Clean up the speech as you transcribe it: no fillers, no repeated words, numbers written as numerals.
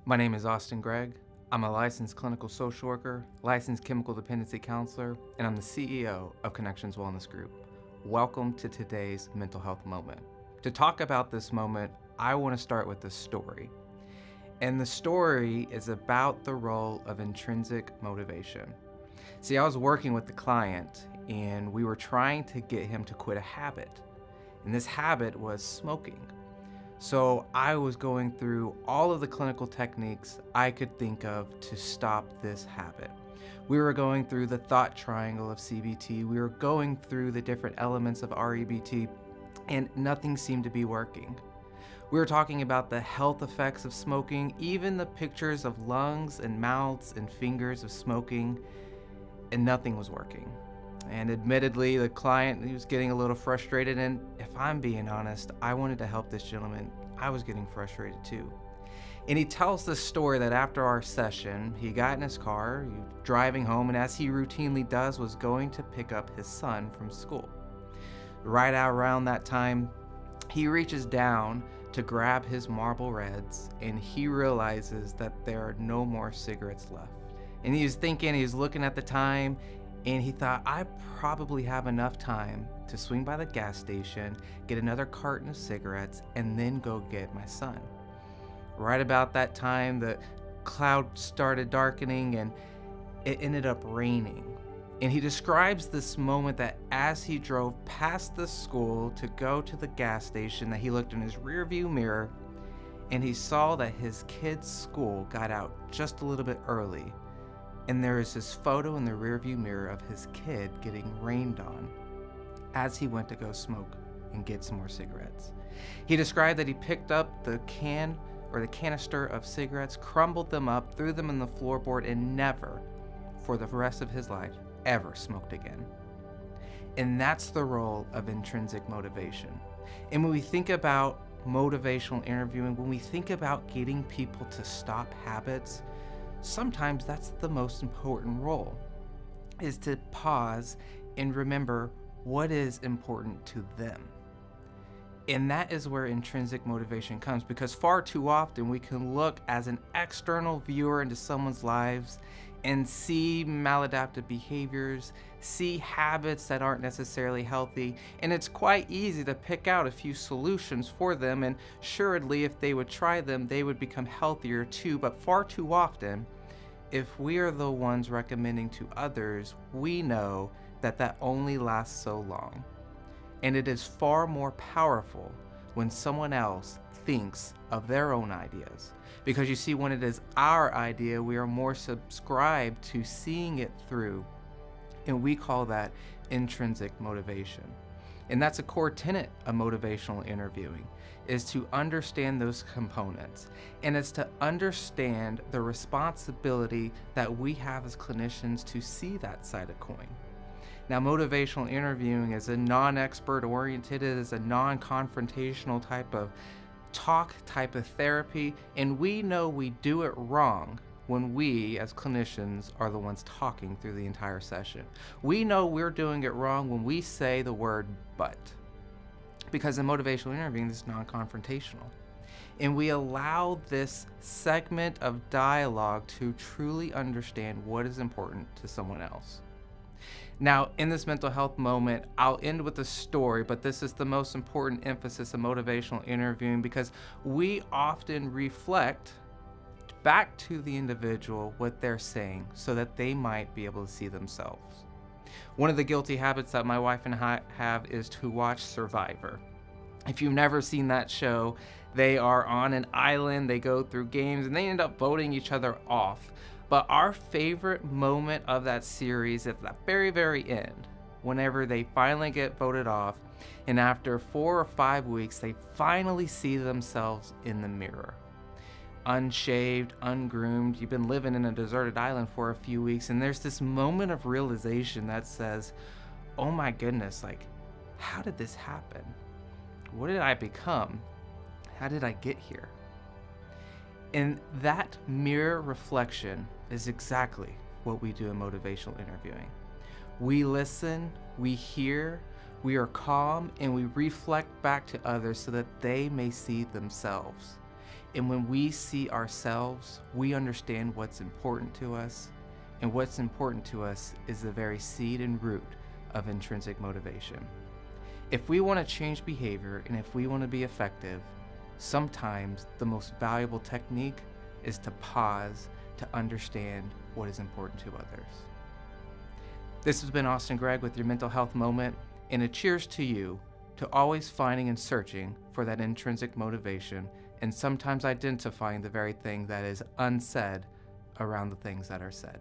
My name is Awstin Gregg. I'm a licensed clinical social worker, licensed chemical dependency counselor, and I'm the CEO of Connections Wellness Group. Welcome to today's mental health moment. To talk about this moment, I want to start with a story. And the story is about the role of intrinsic motivation. See, I was working with the client and we were trying to get him to quit a habit. And this habit was smoking. So I was going through all of the clinical techniques I could think of to stop this habit. We were going through the thought triangle of CBT. We were going through the different elements of REBT, and nothing seemed to be working. We were talking about the health effects of smoking, even the pictures of lungs and mouths and fingers of smoking, and nothing was working. And admittedly, the client, he was getting a little frustrated, and if I'm being honest, I wanted to help this gentleman. I was getting frustrated too. And he tells this story that after our session, he got in his car, he was driving home, and as he routinely does, was going to pick up his son from school. Right around that time, he reaches down to grab his Marlboro Reds, and he realizes that there are no more cigarettes left. And he was thinking, he was looking at the time, and he thought, I probably have enough time to swing by the gas station, get another carton of cigarettes, and then go get my son. Right about that time, the cloud started darkening and it ended up raining. And he describes this moment that as he drove past the school to go to the gas station, that he looked in his rearview mirror and he saw that his kid's school got out just a little bit early. And there is this photo in the rearview mirror of his kid getting rained on as he went to go smoke and get some more cigarettes. He described that he picked up the can or the canister of cigarettes, crumbled them up, threw them in the floorboard, and never, for the rest of his life, ever smoked again. And that's the role of intrinsic motivation. And when we think about motivational interviewing, when we think about getting people to stop habits, sometimes that's the most important role, is to pause and remember what is important to them. And that is where intrinsic motivation comes, because far too often we can look as an external viewer into someone's lives and see maladaptive behaviors, see habits that aren't necessarily healthy, and it's quite easy to pick out a few solutions for them, and assuredly if they would try them, they would become healthier too. But far too often, if we are the ones recommending to others, we know that that only lasts so long. And it is far more powerful when someone else thinks of their own ideas. Because you see, when it is our idea, we are more subscribed to seeing it through. And we call that intrinsic motivation. And that's a core tenet of motivational interviewing, is to understand those components. And it's to understand the responsibility that we have as clinicians to see that side of coin. Now, motivational interviewing is a non-expert oriented, it is a non-confrontational type of talk, type of therapy, and we know we do it wrong when we, as clinicians, are the ones talking through the entire session. We know we're doing it wrong when we say the word but. Because in motivational interviewing, this is non-confrontational. And we allow this segment of dialogue to truly understand what is important to someone else. Now, in this mental health moment, I'll end with a story, but this is the most important emphasis of motivational interviewing, because we often reflect back to the individual what they're saying so that they might be able to see themselves. One of the guilty habits that my wife and I have is to watch Survivor. If you've never seen that show, they are on an island, they go through games, and they end up voting each other off. But our favorite moment of that series is at the very, very end, whenever they finally get voted off, and after 4 or 5 weeks, they finally see themselves in the mirror. Unshaved, ungroomed, you've been living in a deserted island for a few weeks, and there's this moment of realization that says, oh my goodness, like, how did this happen? What did I become? How did I get here? And that mirror reflection is exactly what we do in motivational interviewing. We listen, we hear, we are calm, and we reflect back to others so that they may see themselves. And when we see ourselves, we understand what's important to us. And what's important to us is the very seed and root of intrinsic motivation. If we want to change behavior and if we want to be effective, sometimes the most valuable technique is to pause to understand what is important to others. This has been Awstin Gregg with your Mental Health Moment, and a cheers to you to always finding and searching for that intrinsic motivation and sometimes identifying the very thing that is unsaid around the things that are said.